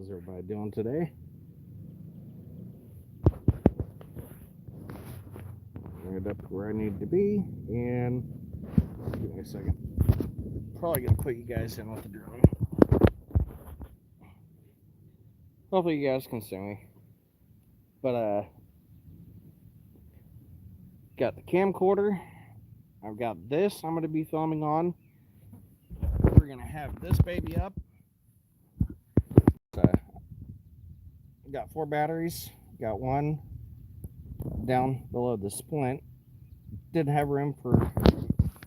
How's everybody doing today? Right up to where I need to be, and give me a second. Probably gonna put you guys in with the drone. Hopefully you guys can see me. But got the camcorder. I've got this I'm gonna be filming on. We're gonna have this baby up. Got 4 batteries. Got one down below the splint. Didn't have room for.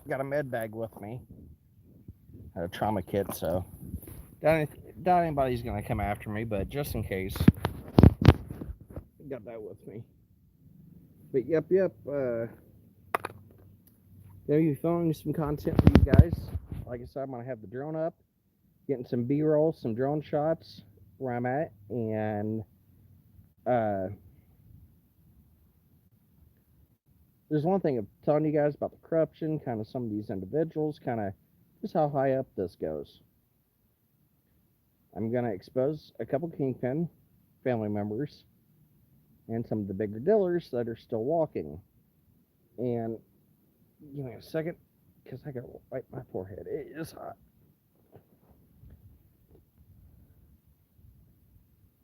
Got a med bag with me. Had a trauma kit, so doubt anybody's gonna come after me, but just in case, got that with me. But yep. Gonna be filming some content for you guys. Like I said, I'm gonna have the drone up, getting some B-roll, some drone shots where I'm at, and there's one thing of telling you guys about the corruption, kind of some of these individuals, kind of just how high up this goes. I'm gonna expose a couple Kingpin family members and some of the bigger dealers that are still walking. And give me a second, because I gotta wipe my forehead. It is hot.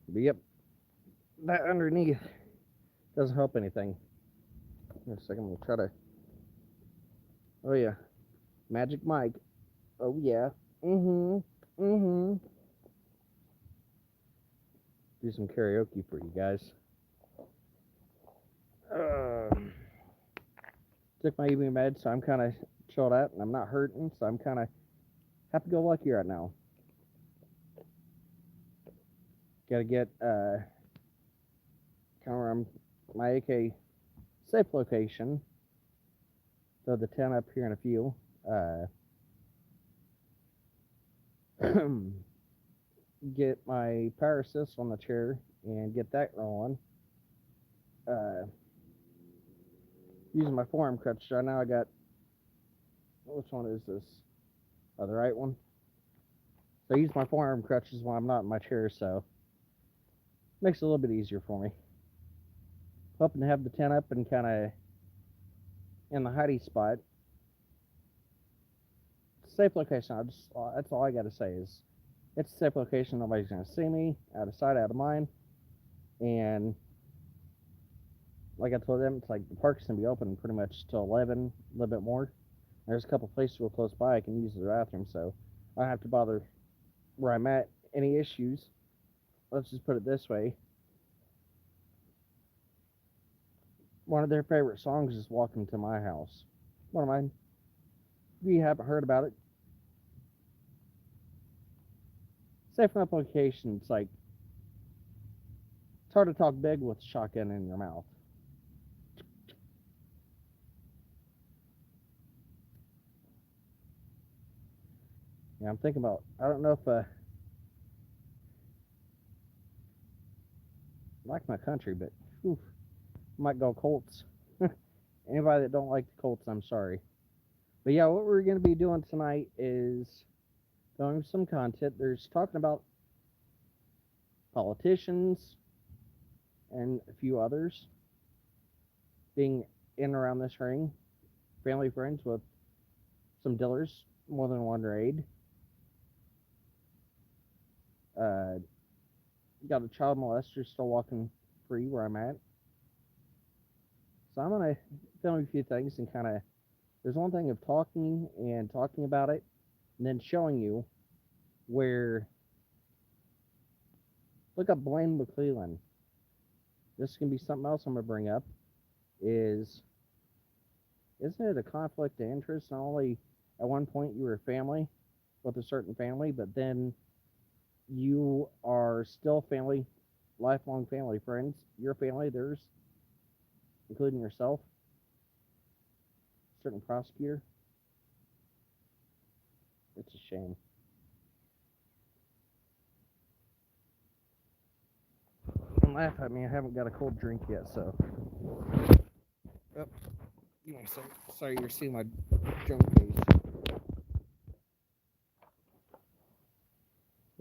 But yep, that underneath doesn't help anything. In a second, we'll try to. Oh yeah, Magic Mike. Oh yeah. Do some karaoke for you guys. Took my evening med, so I'm kind of chilled out, and I'm not hurting, so I'm kind of happy-go-lucky right now. Gotta get kind of where my AK safe location. Throw the tent up here in a few. Get my power assist on the chair and get that rolling. Using my forearm crutch right now. I got, which one is this? Oh, the right one. So I use my forearm crutches when I'm not in my chair, so makes it a little bit easier for me. Hoping to have the tent up and kind of in the hidey spot. Safe location. That's all I got to say is it's a safe location. Nobody's gonna see me. Out of sight, out of mind. And like I told them, it's like the park's gonna be open pretty much till 11, a little bit more. There's a couple places real close by I can use the bathroom, so I don't have to bother where I'm at. Any issues? Let's just put it this way. One of their favorite songs is "Walking to My House." One of mine. If you haven't heard about it, safe enough location. It's like it's hard to talk big with a shotgun in your mouth. Yeah, I'm thinking about. I don't know if I like my country, but whew, might go Colts. Anybody that don't like the Colts, I'm sorry. But yeah, what we're going to be doing tonight is going some content. There's talking about politicians and a few others being in and around this ring, family friends with some dealers, more than one raid. Got a child molester still walking free where I'm at. So I'm going to film a few things and kind of, there's one thing of talking about it, and then showing you where, look up Blaine McClellan. This can be something else I'm going to bring up, isn't it a conflict of interest? Not only at one point you were a family with a certain family, but then you are still family, lifelong family friends. Your family, theirs, including yourself, certain prosecutor. It's a shame. Don't laugh at me. I haven't got a cold drink yet, so. Oh, give me a second. Sorry, you're seeing my drone case.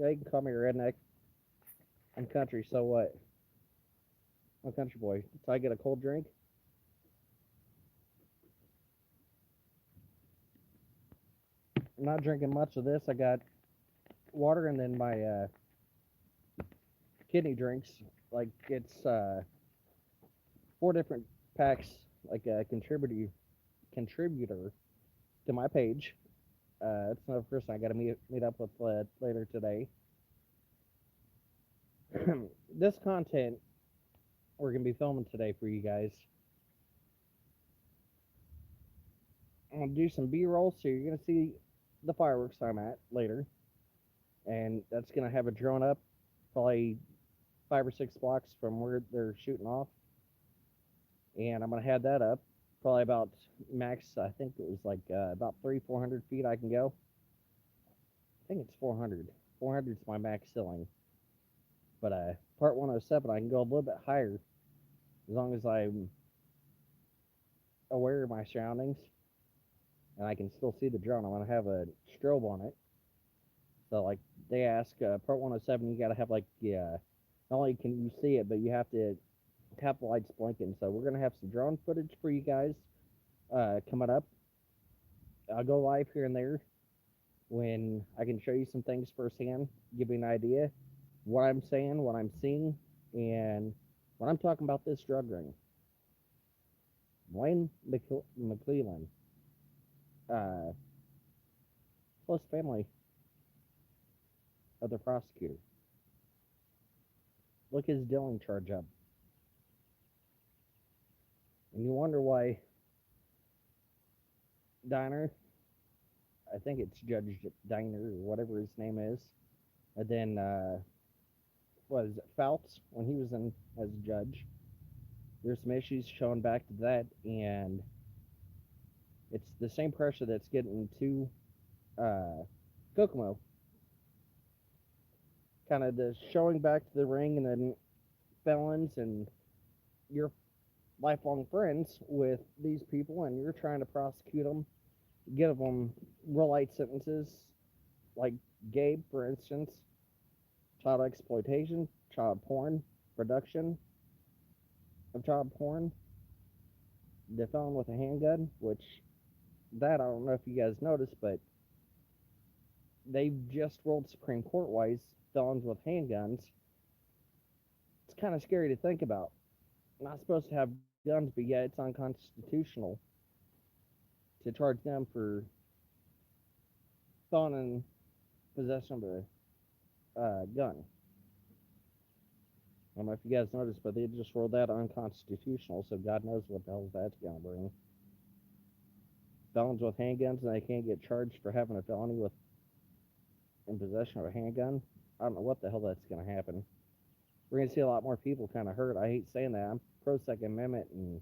Yeah, you can call me a redneck. I'm country, so what? I'm a country boy. So I get a cold drink. I'm not drinking much of this. I got water and then my kidney drinks. Like it's four different packs. Like a contributor to my page. It's another person I got to meet up with later today. This content we're gonna be filming today for you guys. I'm gonna do some B-roll, so you're gonna see the fireworks I'm at later, and that's gonna have a drone up, probably 5 or 6 blocks from where they're shooting off, and I'm gonna have that up, probably about max. I think it was like about 300-400 feet I can go. I think it's 400. 400 is my max ceiling, but part 107 I can go a little bit higher as long as I'm aware of my surroundings and I can still see the drone. I'm gonna have a strobe on it. So like they ask, part 107, you gotta have like not only can you see it, but you have to have the lights blinking. So we're gonna have some drone footage for you guys coming up. I'll go live here and there when I can show you some things firsthand, give you an idea what I'm saying, what I'm seeing, and when I'm talking about this drug ring. Wayne McClellan, uh, close family of the prosecutor. Look his dealing charge up. And you wonder why Diner, I think it's Judge Diner or whatever his name is, and then was it Phelps when he was in as a judge. There's some issues showing back to that, and it's the same pressure that's getting to Kokomo. Kind of the showing back to the ring, and then felons and your lifelong friends with these people, and you're trying to prosecute them, give them real light sentences, like Gabe, for instance, child exploitation, child porn, production of child porn, the felon with a handgun, which that I don't know if you guys noticed, but they've just ruled Supreme Court wise felons with handguns. It's kind of scary to think about. Not supposed to have guns, but yet it's unconstitutional to charge them for felon in possession of a gun. I don't know if you guys noticed, but they just ruled that unconstitutional, so God knows what the hell that's going to bring. Felons with handguns, and they can't get charged for having a felony with in possession of a handgun. I don't know what the hell that's going to happen. We're going to see a lot more people kind of hurt. I hate saying that. I'm pro Second Amendment and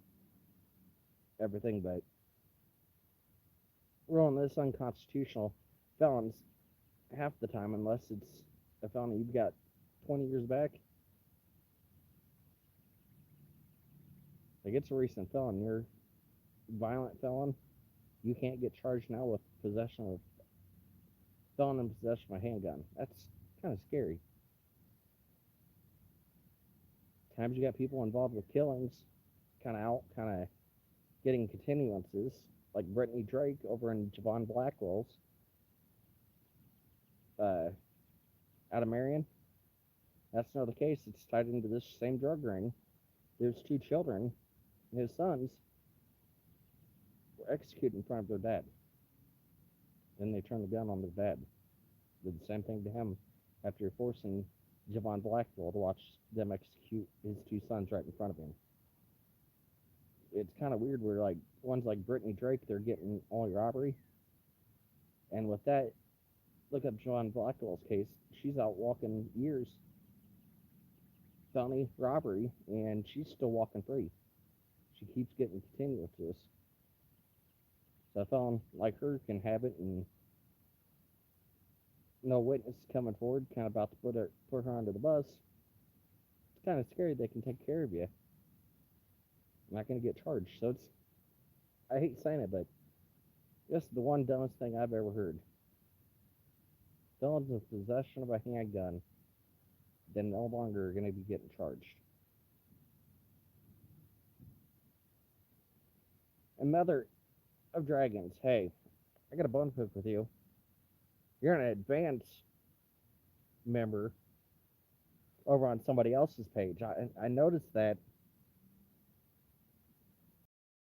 everything, but ruling this unconstitutional, felons half the time, unless it's a felony you've got 20 years back. Like it's a recent felon, you're a violent felon, you can't get charged now with possession of felon in possession of a handgun. That's kind of scary. Times you got people involved with killings, kind of out, kind of getting continuances, like Brittany Drake over in Javon Blackwell's, out of Marion. That's not the case. It's tied into this same drug ring. There's 2 children, his sons, were executed in front of their dad. Then they turned the gun on their dad. Did the same thing to him after forcing Javon Blackwell to watch them execute his 2 sons right in front of him. It's kind of weird where, like, ones like Brittany Drake, they're getting all robbery. And with that, look up Javon Blackwell's case. She's out walking years, felony robbery, and she's still walking free. She keeps getting continuances. So a felon like her can have it, and no witness coming forward, kind of about to put her under the bus. It's kind of scary. They can take care of you. Not going to get charged. So it's, I hate saying it, but this is the one dumbest thing I've ever heard. Felons in possession of a handgun. then no longer going to be getting charged. And Mother of Dragons, hey, I got a bone to pick with you. You're an advanced member over on somebody else's page. I noticed that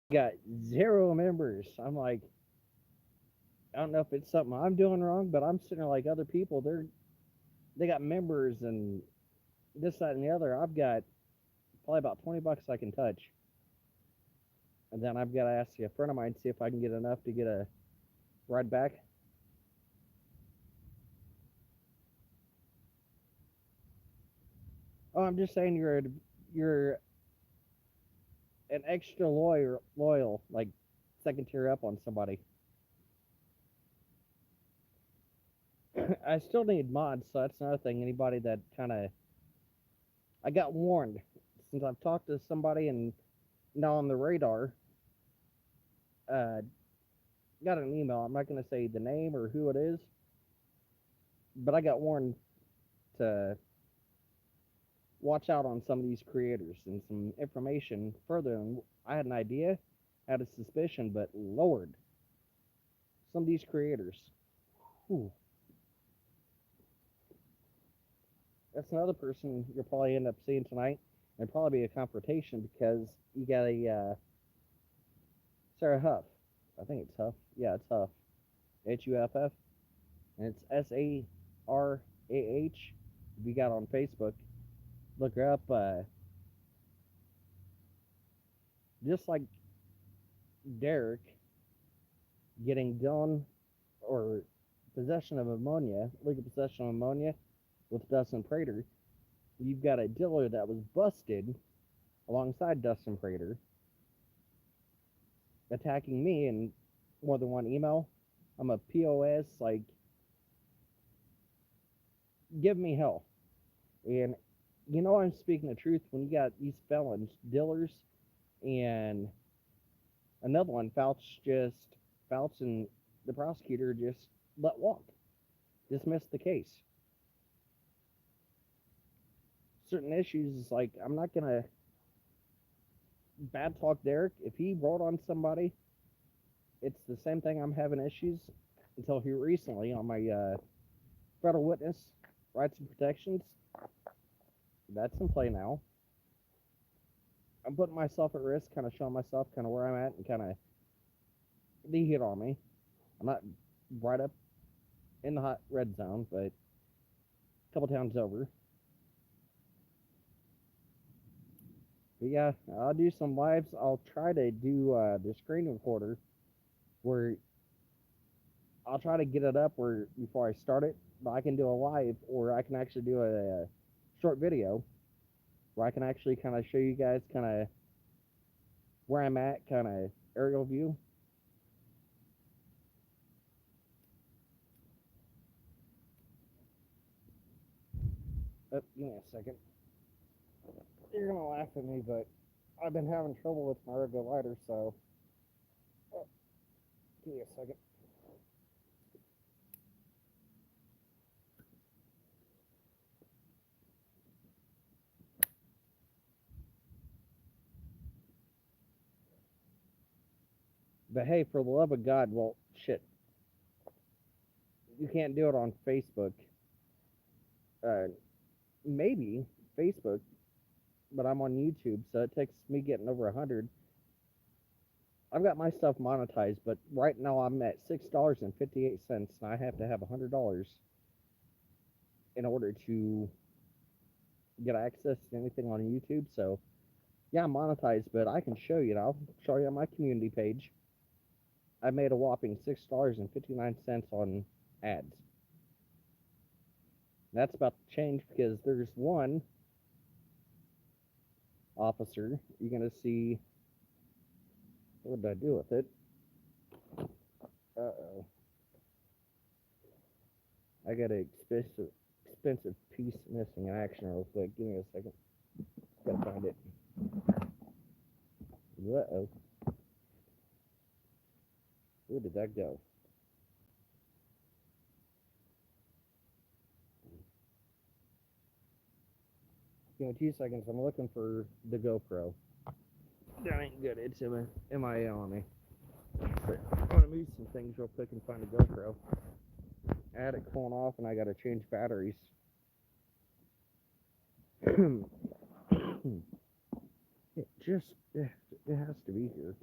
you got 0 members. I'm like, I don't know if it's something I'm doing wrong, but I'm sitting there like other people. They got members and this, that, and the other. I've got probably about $20 I can touch, and then I've got to ask a friend of mine to see if I can get enough to get a ride back. Oh, I'm just saying you're an extra loyal, like second tier up on somebody. I still need mods, so that's another thing. Anybody that kind of, I got warned since I've talked to somebody and now on the radar. Uh, got an email. I'm not going to say the name or who it is, but I got warned to watch out on some of these creators and some information further. And I had an idea, had a suspicion, but Lord, some of these creators, whew, that's another person you'll probably end up seeing tonight, and probably be a confrontation because you got a Sarah Huff. I think it's Huff. Yeah, it's Huff. Huff, and it's Sarah. If you got on Facebook, look her up. Just like Derek getting done or possession of ammonia, legal possession of ammonia with Dustin Prater, you've got a dealer that was busted alongside Dustin Prater attacking me in more than one email. I'm a POS, like, give me hell. And you know I'm speaking the truth when you got these felons, dealers, and another one, Fouch and the prosecutor just let walk, dismissed the case. Certain issues is like, I'm not gonna bad talk Derek. If he wrote on somebody, it's the same thing I'm having issues until here recently on my federal witness rights and protections. That's in play now. I'm putting myself at risk, kind of showing myself kind of where I'm at and kind of the heat on me. I'm not right up in the hot red zone, but a couple towns over. But yeah, I'll do some lives. I'll try to do the screen recorder where I'll try to get it up where before I start it, but I can do a live or I can actually do a short video where I can actually kind of show you guys kind of where I'm at, kind of aerial view. Oh, give me a second. You're gonna laugh at me, but I've been having trouble with my regular lighter, so give me a second. But hey, for the love of God, well, shit, you can't do it on Facebook. Maybe Facebook, but I'm on YouTube, so it takes me getting over 100. I've got my stuff monetized, but right now I'm at $6.58, and I have to have $100 in order to get access to anything on YouTube. So yeah, I'm monetized, but I can show you. I'll show you on my community page. I made a whopping $6.59 on ads. That's about to change because there's one officer. You're gonna see. What did I do with it? Uh-oh. I got an expensive piece missing in action real quick. Give me a second. Gotta find it. Uh-oh. Where did that go? Give me 2 seconds. I'm looking for the GoPro. That ain't good. It's MIA on me. But I want to move some things real quick and find a GoPro. I had it cooling off and I got to change batteries. it has to be here.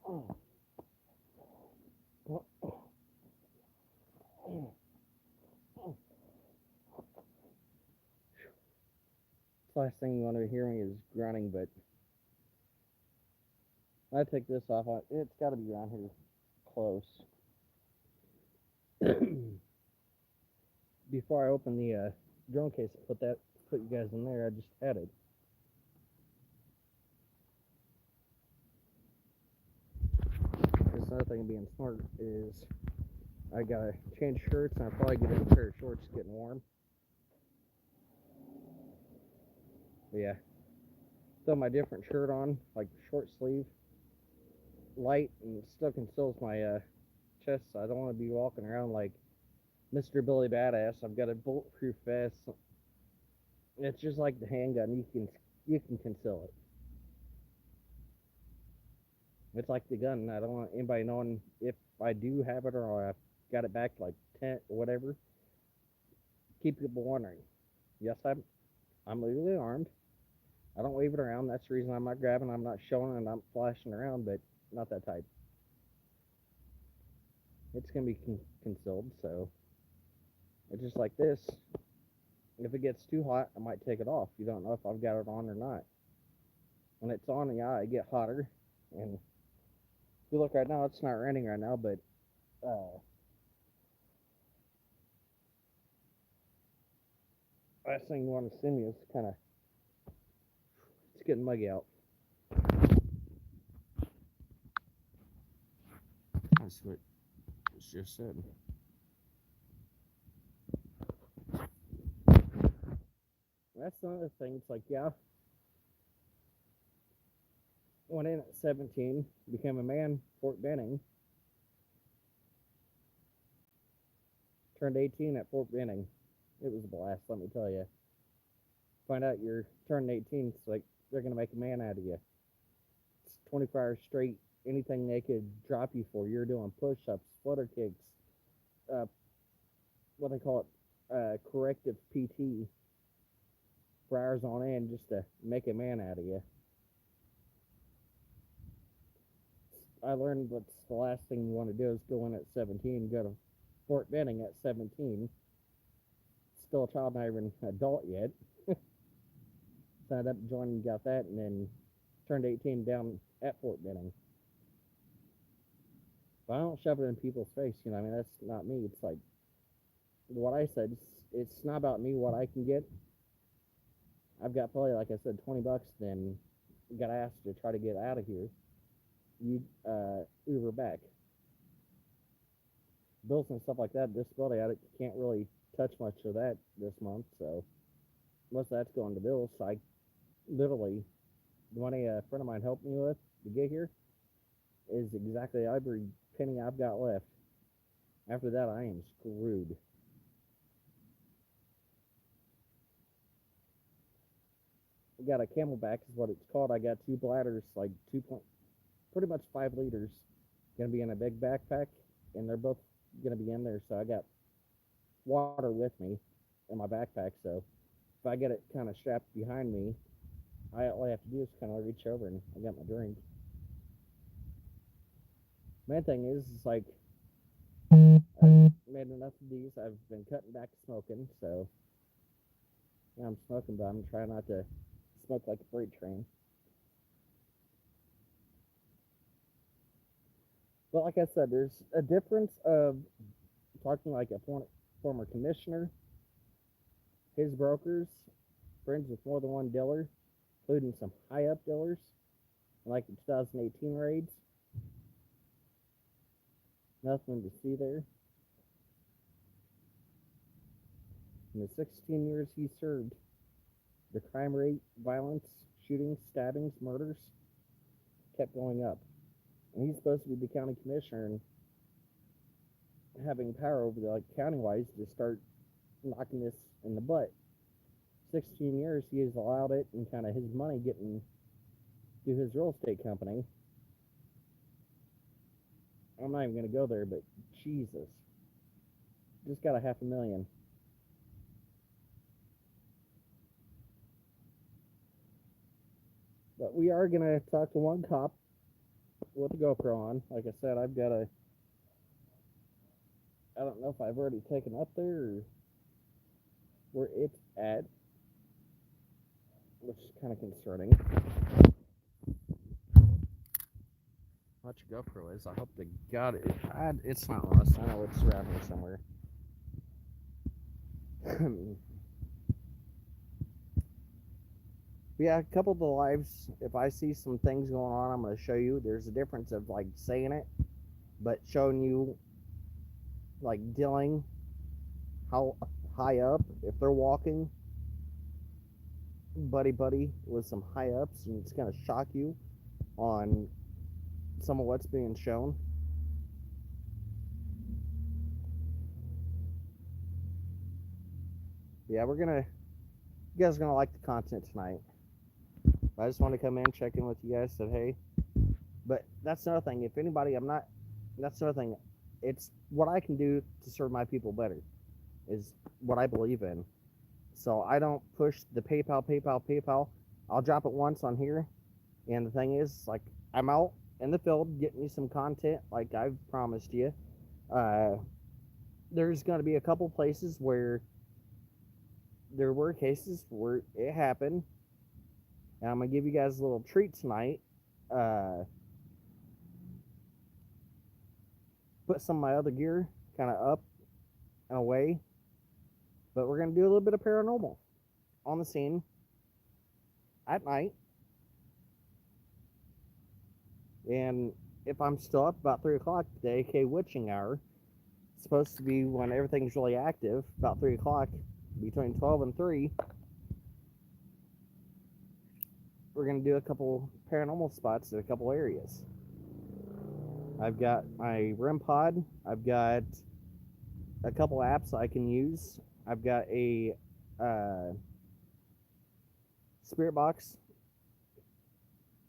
Oh. Oh. Oh. Oh. The last thing you want to be hearing is grunting, but I take this off. It's got to be around here close. Before I open the drone case, put you guys in there. I just had it. This other thing being smart is I gotta change shirts, and I'll probably get a pair of shorts getting warm. But yeah, throw my different shirt on, like short sleeve, light, and still conceals my chest. So I don't want to be walking around like Mr. Billy Badass. I've got a bulletproof vest. It's just like the handgun. You can conceal it. It's like the gun. I don't want anybody knowing if I do have it or I got it back like 10 or whatever. Keep people wondering. Yes, I'm legally armed. I don't wave it around. That's the reason I'm not grabbing. I'm not showing and I'm flashing around, but not that type. It's gonna be concealed, so it's just like this. If it gets too hot, I might take it off. You don't know if I've got it on or not. When it's on, yeah, it get hotter. And if you look right now, it's not raining right now, but last thing you want to see me is it's getting muggy out. That's what it's just said. That's another thing. It's like, yeah, went in at 17, became a man, Fort Benning. Turned 18 at Fort Benning. It was a blast, let me tell you. Find out you're turning 18, it's like they're going to make a man out of you. It's 24 hours straight. Anything they could drop you for, you're doing push-ups, flutter kicks, what they call it, corrective PT for hours on end just to make a man out of you. I learned what's the last thing you want to do is go in at 17, go to Fort Benning at 17. Still a child, not even an adult yet. Signed up, joined, got that, and then turned 18 down at Fort Benning. But I don't shove it in people's face, you know. I mean, that's not me. It's like what I said. It's not about me. What I can get. I've got probably, like I said, $20. Then got asked to try to get out of here. You Uber back. Bills and stuff like that. Disability, I can't really touch much of that this month, so most of that's going to bills. So I literally, the money a friend of mine helped me with to get here is exactly every penny I've got left. After that, I am screwed. I got a Camelback is what it's called. I got 2 bladders, like pretty much 5 liters, gonna be in a big backpack, and they're both gonna be in there. So I got water with me in my backpack. So if I get it kind of strapped behind me, all I have to do is kind of reach over and I got my drink. Main thing is like I've made enough of these. I've been cutting back smoking, so yeah, I'm smoking, but I'm trying not to smoke like a freight train. But like I said, there's a difference of talking like a former commissioner, his brokers, friends with more than one dealer, including some high-up dealers, like the 2018 raids. Nothing to see there. In the 16 years he served, the crime rate, violence, shootings, stabbings, murders kept going up. And he's supposed to be the county commissioner, and having power over the like county wise to start knocking this in the butt. 16 years he has allowed it and kind of his money getting to his real estate company. I'm not even gonna go there, but Jesus, just got a half a million. But we are gonna talk to one cop with a GoPro on. Like I said, I've got a. I don't know if I've already taken up there or where it's at, which is kind of concerning. How much GoPro is? I hope to God it's not lost. I know it's around here somewhere. Yeah, a couple of the lives, if I see some things going on, I'm going to show you. There's a difference of like saying it, but showing you, like dealing how high up, if they're walking buddy with some high ups, and it's going to shock you on some of what's being shown. Yeah, you guys are going to like the content tonight. I just want to come in, check in with you guys, said hey. But that's another thing. If anybody, that's another thing. It's what I can do to serve my people better is what I believe in. So I don't push the PayPal. I'll drop it once on here. And the thing is, like, I'm out in the field getting you some content like I've promised you. There's going to be a couple places where there were cases where it happened. And I'm going to give you guys a little treat tonight. Put some of my other gear kind of up and away. But we're going to do a little bit of paranormal on the scene at night. And if I'm still up about 3 o'clock, the AK witching hour, it's supposed to be when everything's really active, about 3 o'clock, between 12 and 3. We're going to do a couple paranormal spots in a couple areas. I've got my REM pod. I've got a couple apps I can use. I've got a Spirit Box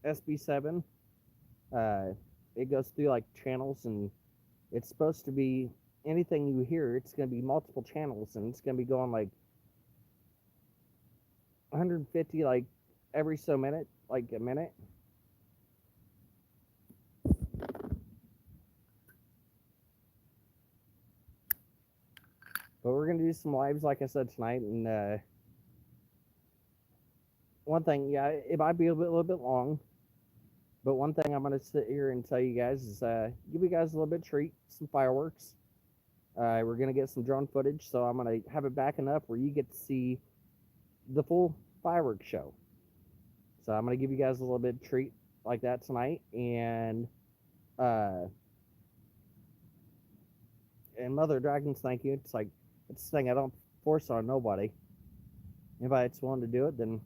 SB7. It goes through like channels, and it's supposed to be anything you hear. It's going to be multiple channels, and it's going to be going like 150 like every so minute, like a minute. But we're going to do some lives, like I said, tonight. And one thing, yeah, it might be a little bit long. But one thing I'm going to sit here and tell you guys is give you guys a little bit of treat, some fireworks. We're going to get some drone footage, so I'm going to have it back enough where you get to see the full fireworks show. So I'm going to give you guys a little bit of treat like that tonight. And Mother Dragons, thank you. It's like, it's a thing I don't force on nobody. Anybody that's willing to do it, then,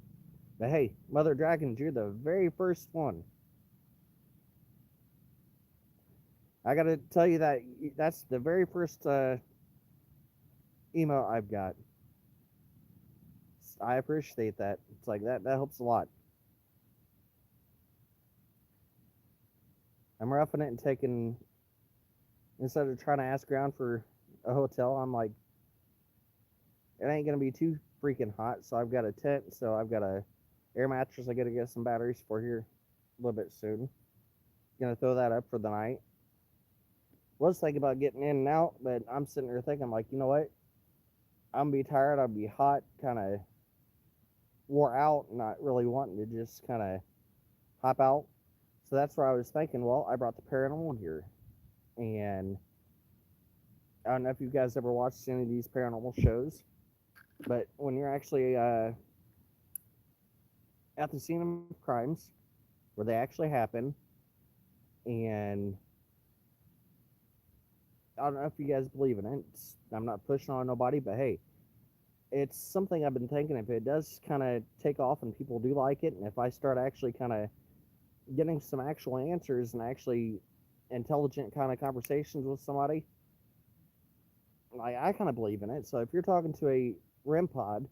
but hey, Mother Dragons, you're the very first one. I gotta tell you that that's the very first email I've got. I appreciate that. It's like that helps a lot. I'm roughing it and taking, instead of trying to ask around for a hotel, I'm like, it ain't gonna be too freaking hot, so I've got a tent, so I've got a air mattress I gotta get some batteries for here a little bit soon. Gonna throw that up for the night. Was thinking about getting in and out, but I'm sitting there thinking, like, you know what? I'm gonna be tired, I'll be hot, kind of wore out, not really wanting to just kind of hop out. So that's where I was thinking, well, I brought the paranormal here. And I don't know if you guys ever watched any of these paranormal shows, but when you're actually at the scene of crimes, where they actually happen, and I don't know if you guys believe in it. I'm not pushing on nobody, but hey, it's something I've been thinking. If it does kind of take off and people do like it, and if I start actually kind of getting some actual answers and actually intelligent kind of conversations with somebody, I kind of believe in it. So if you're talking to a REM pod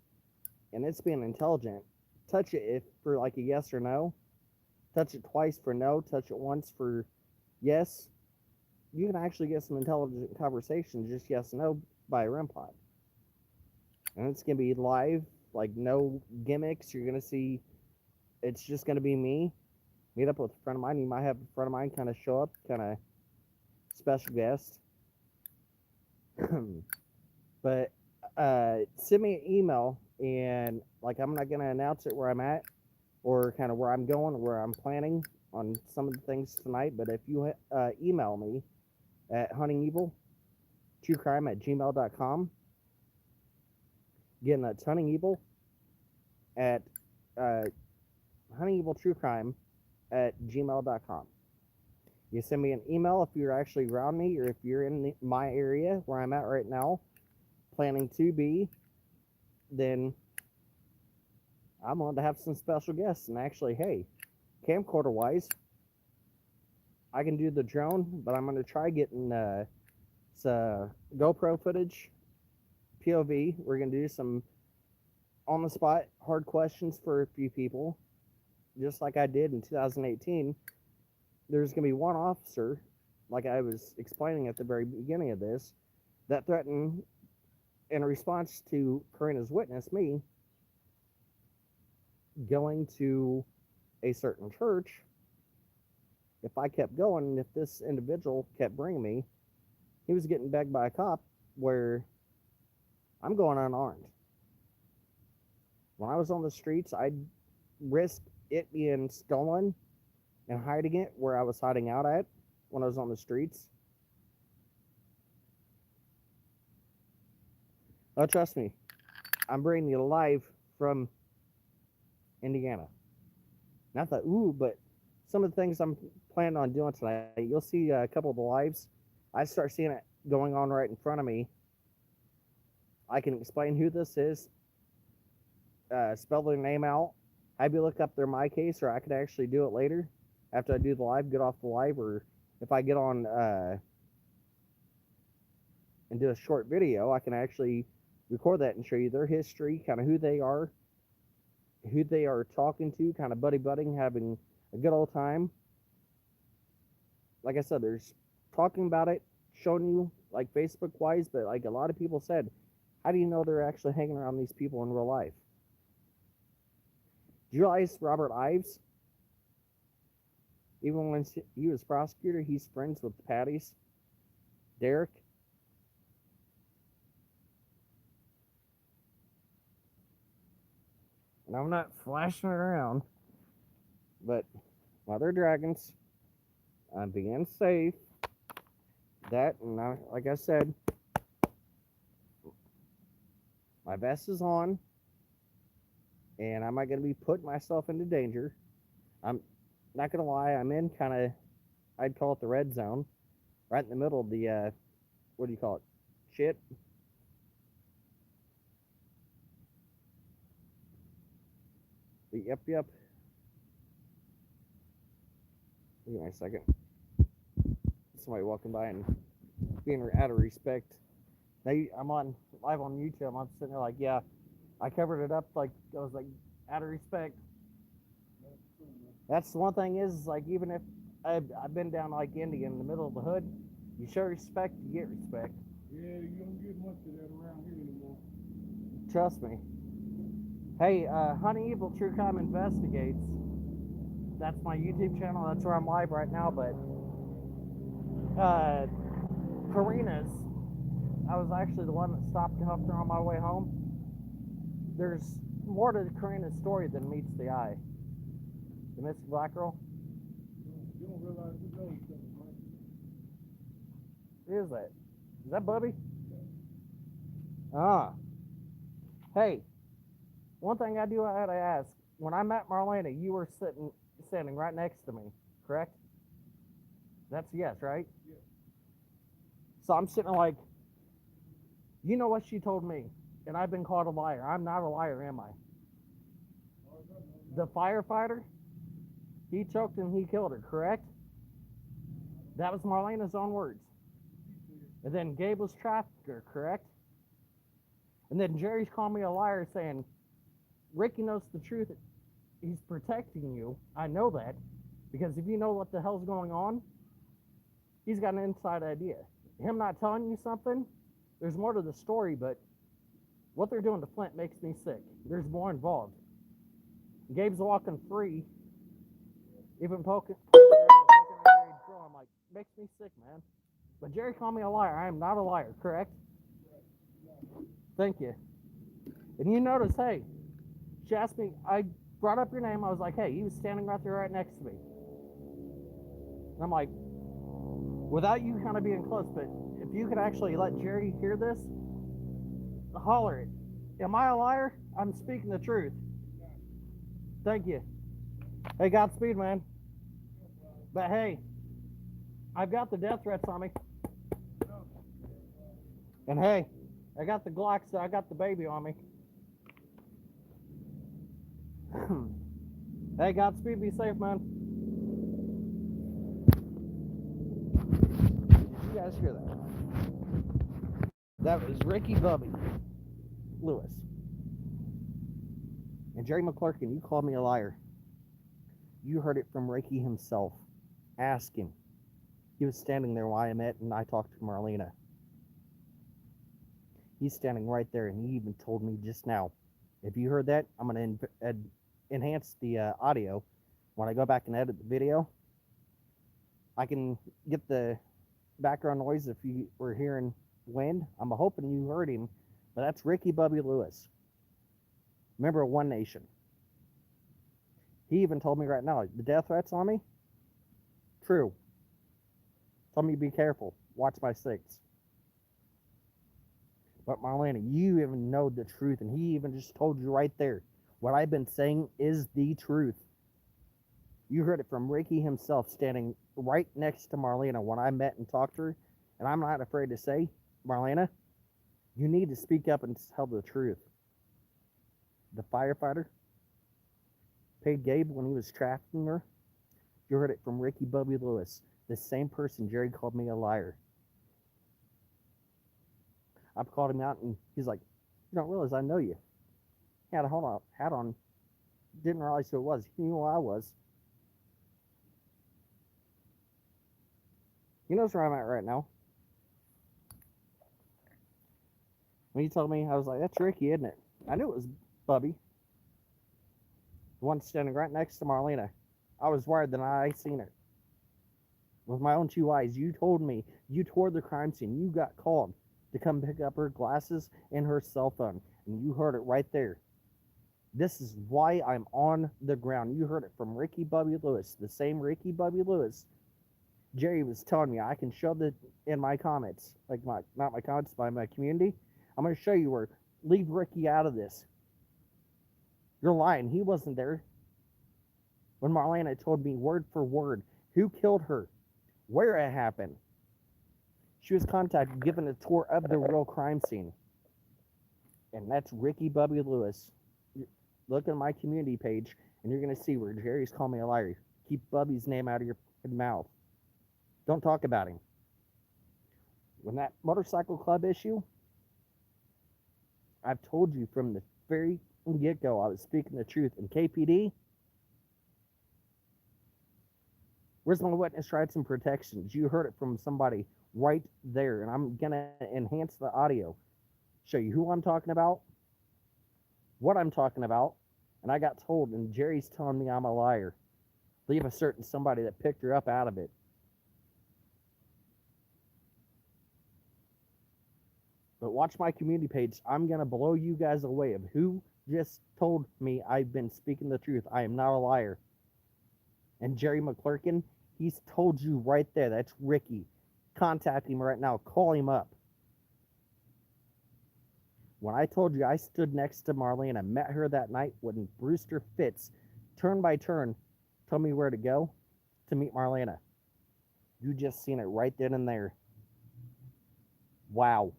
and it's being intelligent, touch it if for like a yes or no. Touch it twice for no. Touch it once for yes. You can actually get some intelligent conversation, just yes no, by a REM pod. And it's gonna be live, like no gimmicks. You're gonna see. It's just gonna be me. Meet up with a friend of mine. You might have a friend of mine kind of show up, kind of special guest. But send me an email, and like I'm not gonna announce it where I'm at or kind of where I'm going, where I'm planning on some of the things tonight. But if you email me at huntingeviltruecrime@gmail.com, again, that's huntingeviltruecrime at huntingeviltruecrime@gmail.com. You send me an email if you're actually around me or if you're in my area where I'm at right now, planning to be, then I'm going to have some special guests. And actually, hey, camcorder wise, I can do the drone, but I'm going to try getting some GoPro footage, POV. We're going to do some on the spot hard questions for a few people, just like I did in 2018. There's going to be one officer, like I was explaining at the very beginning of this, that threatened, in response to Karina's witness, me going to a certain church. If I kept going, and if this individual kept bringing me, he was getting begged by a cop where I'm going unarmed. When I was on the streets, I'd risk it being stolen and hiding it where I was hiding out at when I was on the streets. Oh, trust me, I'm bringing you live from Indiana. Not that, but some of the things I'm planning on doing tonight, you'll see a couple of the lives. I start seeing it going on right in front of me. I can explain who this is, spell their name out, have you look up their my case, or I could actually do it later after I do the live, get off the live, or if I get on and do a short video, I can actually record that and show you their history, kind of who they are talking to, kind of buddy-budding, having a good old time. Like I said, there's talking about it, showing you, like Facebook-wise, but like a lot of people said, how do you know they're actually hanging around these people in real life? Do you realize Robert Ives, even when he was prosecutor, he's friends with Patty's Derek? And I'm not flashing it around, but Mother Dragons, I'm being safe. That, and like I said, my vest is on, and I'm not going to be putting myself into danger. I'm not going to lie, I'm in kind of, I'd call it the red zone, right in the middle of the, what do you call it, shit. Yep. Give me a second. Somebody walking by and being out of respect. Now I'm on live on YouTube. I'm sitting there like, yeah, I covered it up like I was like out of respect. That's the one thing is like even if I've been down like India in the middle of the hood, you show respect, you get respect. Yeah, you don't get much of that around here anymore. Trust me. Hey, Hunting Evil True Crime Investigates. That's my YouTube channel. That's where I'm live right now. But Karina's, I was actually the one that stopped and helped her on my way home. There's more to Karina's story than meets the eye. The missing black girl. You don't realize who knows something, right? Who is that? Is that Bubby? Ah. Hey, one thing I do have to ask. When I met Marlena, you were standing right next to me, correct? That's yes, right? Yeah. So I'm sitting there like, you know what she told me, and I've been called a liar. I'm not a liar, am I? The firefighter, he choked and he killed her, correct? That was Marlena's own words. And then Gabe was trafficked her, correct? And then Jerry's calling me a liar saying, Ricky knows the truth. He's protecting you. I know that. Because if you know what the hell's going on, he's got an inside idea. Him not telling you something, there's more to the story, but what they're doing to Flint makes me sick. There's more involved. Gabe's walking free, even poking. I'm like, makes me sick, man. But Jerry called me a liar. I am not a liar, correct? Thank you. And you notice, hey, she asked me, I brought up your name. I was like, hey, he was standing right there right next to me. And I'm like, without you kind of being close, but if you could actually let Jerry hear this, holler it. Am I a liar? I'm speaking the truth. Thank you. Hey, Godspeed, man. But hey, I've got the death threats on me. And hey, I got the Glock, so I got the baby on me. Hey, Godspeed, be safe, man. Did you guys hear that? That was Ricky Bubby Lewis. And Jerry McClurkin, you called me a liar. You heard it from Ricky himself. Ask him. He was standing there while I met and I talked to Marlena. He's standing right there, and he even told me just now, if you heard that, I'm going to enhance the audio. When I go back and edit the video, I can get the background noise if you were hearing wind. I'm hoping you heard him, but that's Ricky Bubby Lewis, member of One Nation. He even told me right now, the death threats on me? True. Told me be careful. Watch my six. But Marlena, you even know the truth, and he even just told you right there. What I've been saying is the truth. You heard it from Ricky himself standing right next to Marlena when I met and talked to her. And I'm not afraid to say, Marlena, you need to speak up and tell the truth. The firefighter paid Gabe when he was trafficking her. You heard it from Ricky Bubby Lewis, the same person Jerry called me a liar. I've called him out, and he's like, you don't realize I know you. He had a hat on. Didn't realize who it was. He knew who I was. He knows where I'm at right now. When he told me, I was like, that's Ricky, isn't it? I knew it was Bubby. The one standing right next to Marlena. I was worried that I seen her. With my own two eyes, you told me you toured the crime scene. You got called to come pick up her glasses and her cell phone. And you heard it right there. This is why I'm on the ground. You heard it from Ricky Bubby Lewis. The same Ricky Bubby Lewis. Jerry was telling me I can show that in my comments. Like not my comments, by my community. I'm going to show you where. Leave Ricky out of this. You're lying. He wasn't there. When Marlena told me word for word who killed her, where it happened. She was contacted, given a tour of the real crime scene. And that's Ricky Bubby Lewis. Look at my community page, and you're going to see where Jerry's calling me a liar. Keep Bubby's name out of your mouth. Don't talk about him. When that motorcycle club issue, I've told you from the very get-go I was speaking the truth. And KPD, where's my witness rights and protections? You heard it from somebody right there, and I'm going to enhance the audio. Show you who I'm talking about, what I'm talking about, and I got told, and Jerry's telling me I'm a liar. Leave a certain somebody that picked her up out of it. But watch my community page. I'm going to blow you guys away of who just told me I've been speaking the truth. I am not a liar. And Jerry McClurkin, he's told you right there. That's Ricky. Contact him right now. Call him up. When I told you I stood next to Marlena, met her that night when Brewster Fitz, turn by turn, told me where to go to meet Marlena. You just seen it right then and there. Wow.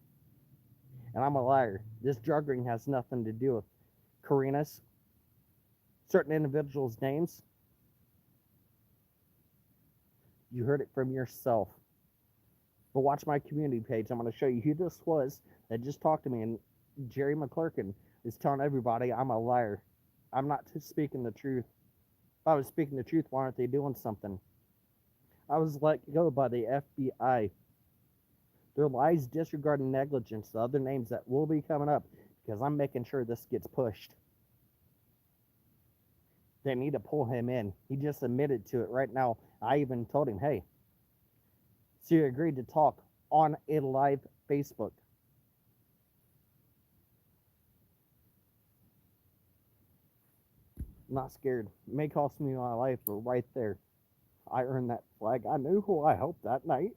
And I'm a liar. This drug ring has nothing to do with Karina's, certain individuals' names. You heard it from yourself. But watch my community page. I'm going to show you who this was that just talked to me. And Jerry McClurkin is telling everybody I'm a liar. I'm not speaking the truth. If I was speaking the truth, why aren't they doing something? I was let go by the FBI. Their lies, disregard, and negligence, the other names that will be coming up, because I'm making sure this gets pushed. They need to pull him in. He just admitted to it right now. I even told him, hey, so you agreed to talk on a live Facebook. I'm not scared. It may cost me my life, but right there, I earned that flag. I knew who I helped that night.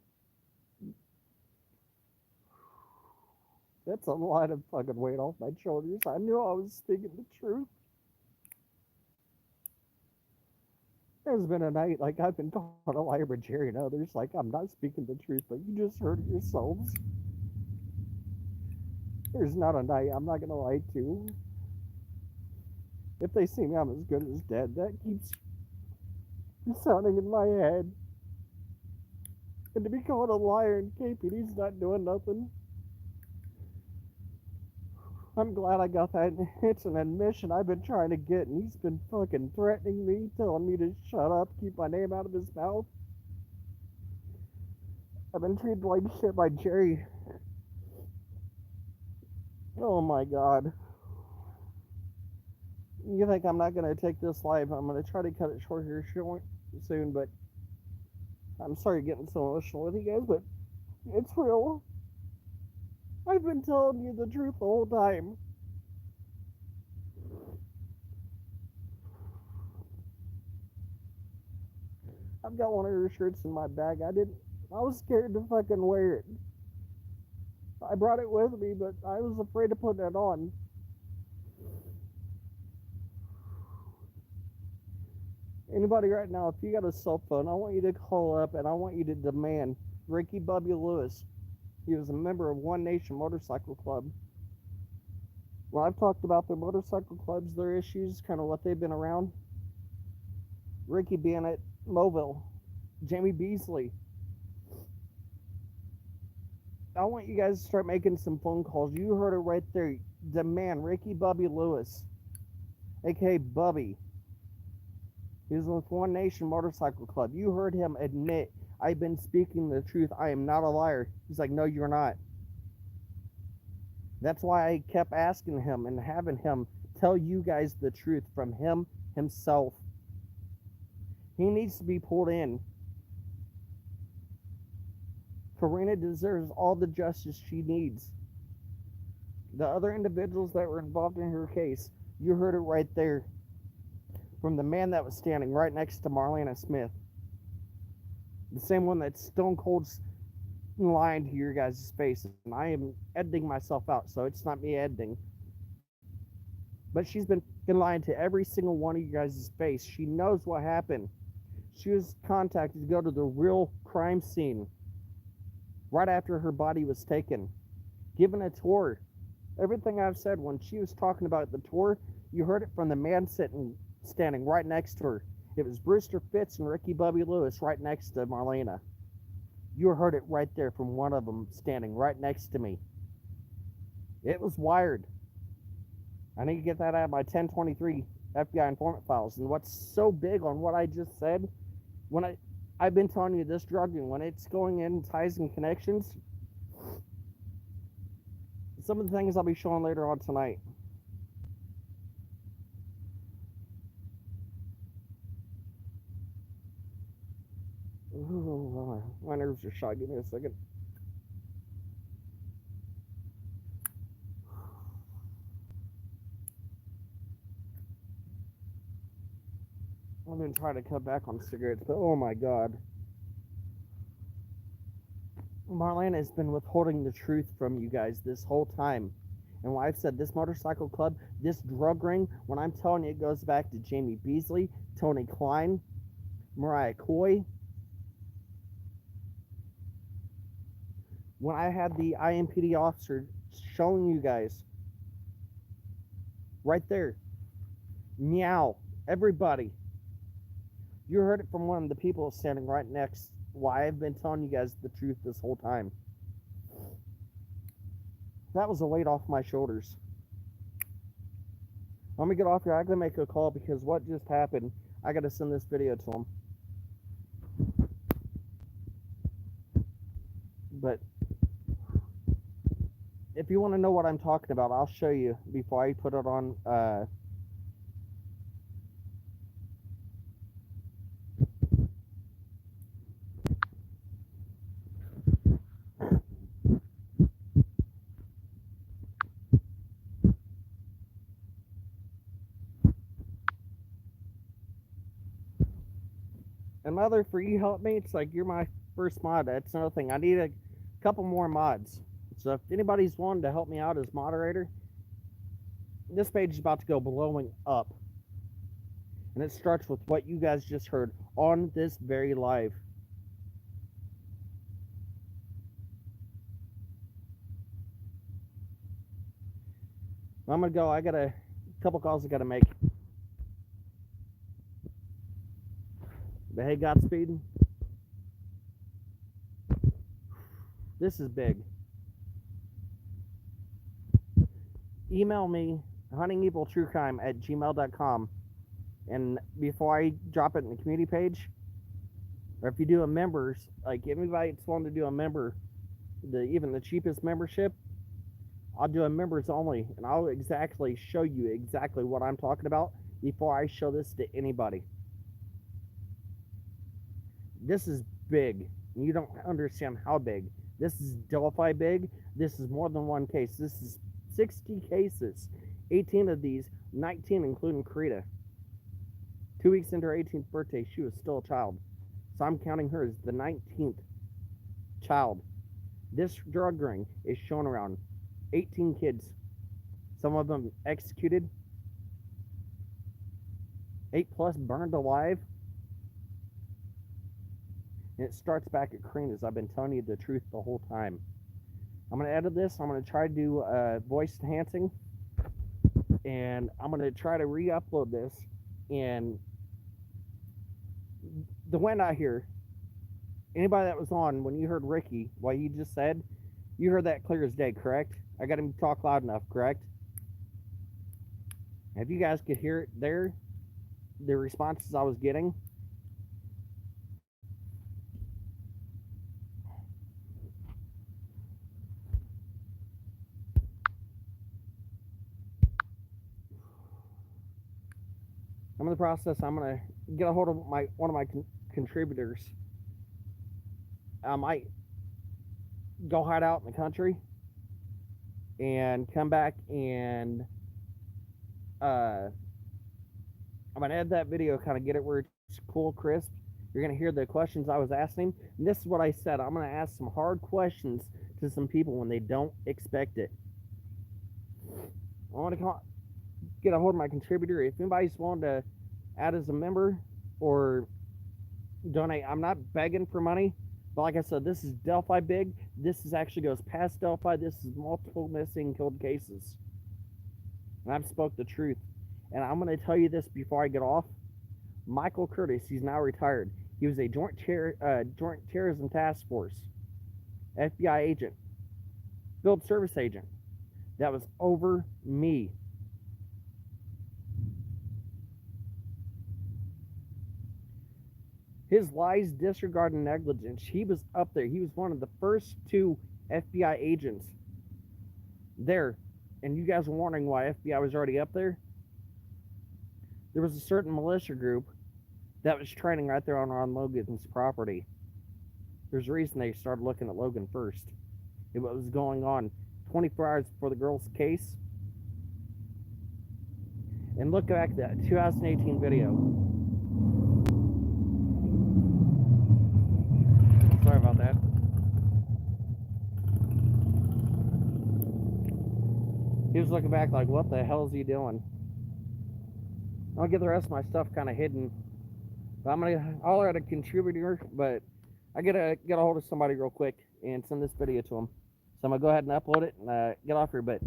That's a lot of fucking weight off my shoulders. I knew I was speaking the truth. There's been a night like I've been called a liar by Jerry and others, like I'm not speaking the truth, but you just heard it yourselves. There's not a night I'm not gonna lie to. If they see me, I'm as good as dead. That keeps sounding in my head. And to be called a liar and KPD's not doing nothing. I'm glad I got that. It's an admission I've been trying to get, and he's been fucking threatening me, telling me to shut up, keep my name out of his mouth. I've been treated like shit by Jerry. Oh my god. You think I'm not gonna take this live? I'm gonna try to cut it short here soon, but I'm sorry getting so emotional with you guys, but it's real. I've been telling you the truth the whole time. I've got one of her shirts in my bag. I was scared to fucking wear it. I brought it with me, but I was afraid to put it on. Anybody right now, if you got a cell phone, I want you to call up and I want you to demand Ricky Bubby Lewis. He was a member of One Nation Motorcycle Club. When I've talked about their motorcycle clubs, their issues, kind of what they've been around, Ricky being at Mobile, Jamie Beasley. I want you guys to start making some phone calls. You heard it right there. Demand Ricky Bubby Lewis, aka Bubby. He was with One Nation Motorcycle Club. You heard him admit, I've been speaking the truth. I am not a liar. He's like, no, you're not. That's why I kept asking him and having him tell you guys the truth from him himself. He needs to be pulled in. Karina deserves all the justice she needs. The other individuals that were involved in her case, you heard it right there. From the man that was standing right next to Marlena Smith. The same one that's stone cold lying to your guys' face. And I am editing myself out, so it's not me editing. But she's been lying to every single one of you guys' face. She knows what happened. She was contacted to go to the real crime scene right after her body was taken, given a tour. Everything I've said when she was talking about the tour, you heard it from the man standing right next to her. It was Brewster Fitz and Ricky Bubby Lewis right next to Marlena. You heard it right there from one of them standing right next to me. It was wired. I need to get that out of my 1023 FBI informant files. And what's so big on what I just said, when I've been telling you this drug, and when it's going in ties and connections, some of the things I'll be showing later on tonight. Ooh, my nerves are shot. Give me a second. I've been trying to cut back on cigarettes, but oh my god. Marlena has been withholding the truth from you guys this whole time. And when I've said this motorcycle club, this drug ring, when I'm telling you it goes back to Jamie Beasley, Tony Klein, Mariah Coy. When I had the IMPD officer showing you guys, right there, meow, everybody. You heard it from one of the people standing right next, why I've been telling you guys the truth this whole time. That was a weight off my shoulders. Let me get off here. I gotta make a call because what just happened, I gotta send this video to him. But if you want to know what I'm talking about, I'll show you before I put it on. And Mother, for you helpmates, like you're my first mod. That's another thing. I need a couple more mods. So if anybody's wanting to help me out as moderator, this page is about to go blowing up. And it starts with what you guys just heard on this very live. I'm gonna go. I got a couple calls I gotta make. But hey, Godspeed. This is big. Email me, huntingeviltruecrime@gmail.com. And before I drop it in the community page, or if you do a members, like if anybody's wanting to do a member, even the cheapest membership, I'll do a members only, and I'll exactly show you exactly what I'm talking about before I show this to anybody. This is big. You don't understand how big. This is Delphi big. This is more than one case. This is 60 cases. 18 of these, 19 including Karita. 2 weeks into her 18th birthday, she was still a child. So I'm counting her as the 19th child. This drug ring is showing around 18 kids. Some of them executed. 8+ burned alive. And it starts back at Karina's. I've been telling you the truth the whole time. I'm going to edit this. I'm going to try to do voice enhancing. And I'm going to try to re-upload this. And the wind out here, anybody that was on when you heard Ricky, what he just said, you heard that clear as day, correct? I got him to talk loud enough, correct? If you guys could hear it there, the responses I was getting. I'm in the process. I'm gonna get a hold of one of my contributors. I might go hide out in the country and come back and I'm gonna edit that video, kind of get it where it's cool, crisp. You're gonna hear the questions I was asking. And this is what I said. I'm gonna ask some hard questions to some people when they don't expect it. I want to get a hold of my contributor. If anybody's wanting to add as a member or donate, I'm not begging for money, but like I said, this is Delphi big. This actually goes past Delphi. This is multiple missing killed cases, and I've spoke the truth. And I'm going to tell you this before I get off. Michael Curtis, he's now retired. He was a Joint Terrorism Task Force FBI agent, field service agent. That was over me. His lies, disregard, and negligence, he was up there. He was one of the first 2 FBI agents there. And you guys were wondering why FBI was already up there? There was a certain militia group that was training right there on Logan's property. There's a reason they started looking at Logan first. It was going on 24 hours before the girl's case. And look back at that 2018 video. Sorry about that. He was looking back like, what the hell is he doing? I'll get the rest of my stuff kind of hidden. But I'm going to holler at a contributor, but I gotta get a hold of somebody real quick and send this video to them. So I'm going to go ahead and upload it and get off here. But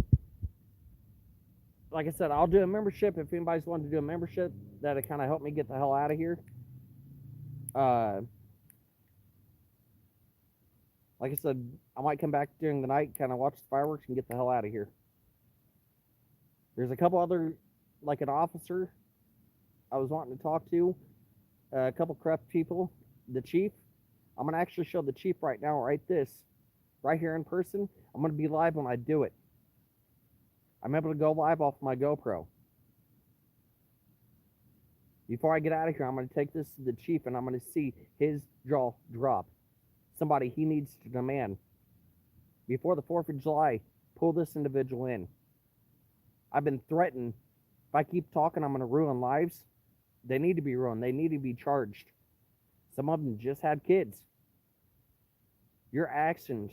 like I said, I'll do a membership. If anybody's wanting to do a membership, that'll kind of help me get the hell out of here. Like I said, I might come back during the night, kind of watch the fireworks, and get the hell out of here. There's a couple other, like an officer I was wanting to talk to, a couple corrupt people, the chief. I'm gonna actually show the chief right now, right here in person. I'm gonna be live when I do it. I'm able to go live off my GoPro. Before I get out of here, I'm gonna take this to the chief and I'm gonna see his jaw drop. Somebody he needs to demand. Before the 4th of July, pull this individual in. I've been threatened. If I keep talking, I'm gonna ruin lives. They need to be ruined. They need to be charged. Some of them just had kids. Your actions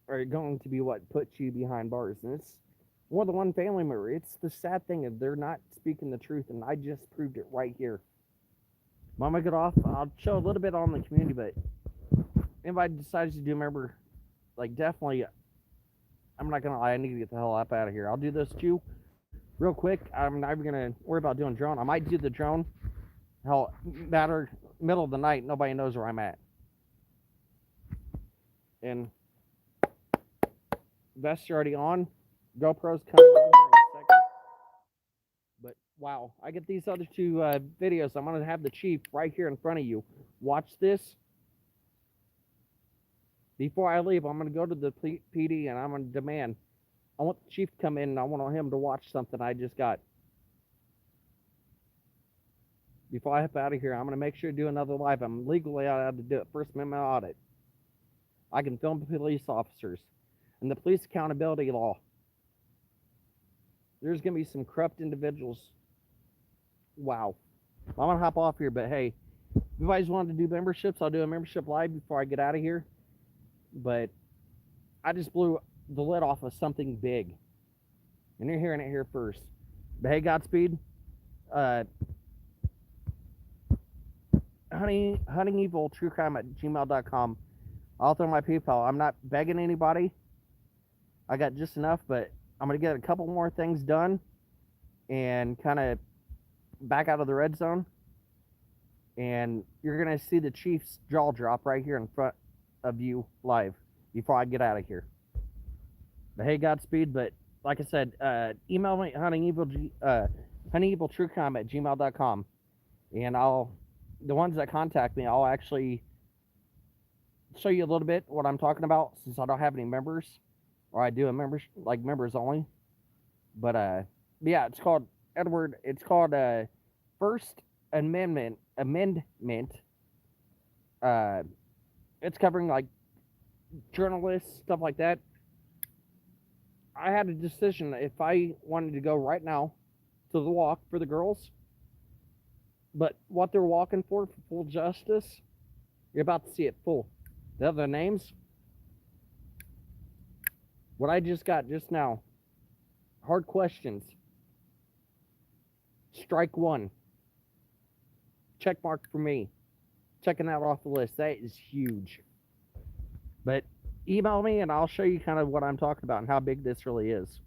are going to be what puts you behind bars. And it's more than one family member. It's the sad thing of they're not speaking the truth, and I just proved it right here. When I get off, I'll show a little bit on the community, but if anybody decides to do a member, like definitely, I'm not gonna lie, I need to get the hell up out of here. I'll do this too, real quick. I'm not even gonna worry about doing drone. I might do the drone. Hell, middle of the night, nobody knows where I'm at. And vest's already on. GoPro's coming on here in a second. But wow, I get these other two videos. I'm gonna have the chief right here in front of you. Watch this. Before I leave, I'm gonna go to the PD and I'm gonna demand. I want the chief to come in and I want him to watch something I just got. Before I hop out of here, I'm gonna make sure to do another live. I'm legally allowed to do it. First Amendment audit. I can film police officers and the police accountability law. There's gonna be some corrupt individuals. Wow. I'm gonna hop off here, but hey, if you guys wanted to do memberships, I'll do a membership live before I get out of here. But I just blew the lid off of something big, and you're hearing it here first. But hey, Godspeed. Hunting Evil True Crime at gmail.com. I'll throw my PayPal. I'm not begging anybody. I got just enough, but I'm gonna get a couple more things done and kind of back out of the red zone. And you're gonna see the Chief's jaw drop right here in front of you live before I get out of here. But hey, Godspeed. But like I said, email me huntingeviltruecrime at gmail.com, and the ones that contact me, I'll actually show you a little bit what I'm talking about, since I don't have any members, or I do a members only. But yeah, it's called Edward. It's called First Amendment. It's covering like journalists, stuff like that. I had a decision if I wanted to go right now to the walk for the girls, but what they're walking for full justice, you're about to see it full. The other names, what I just got just now, hard questions. Strike one. Check mark for me. Checking that off the list. That is huge. But email me and I'll show you kind of what I'm talking about and how big this really is.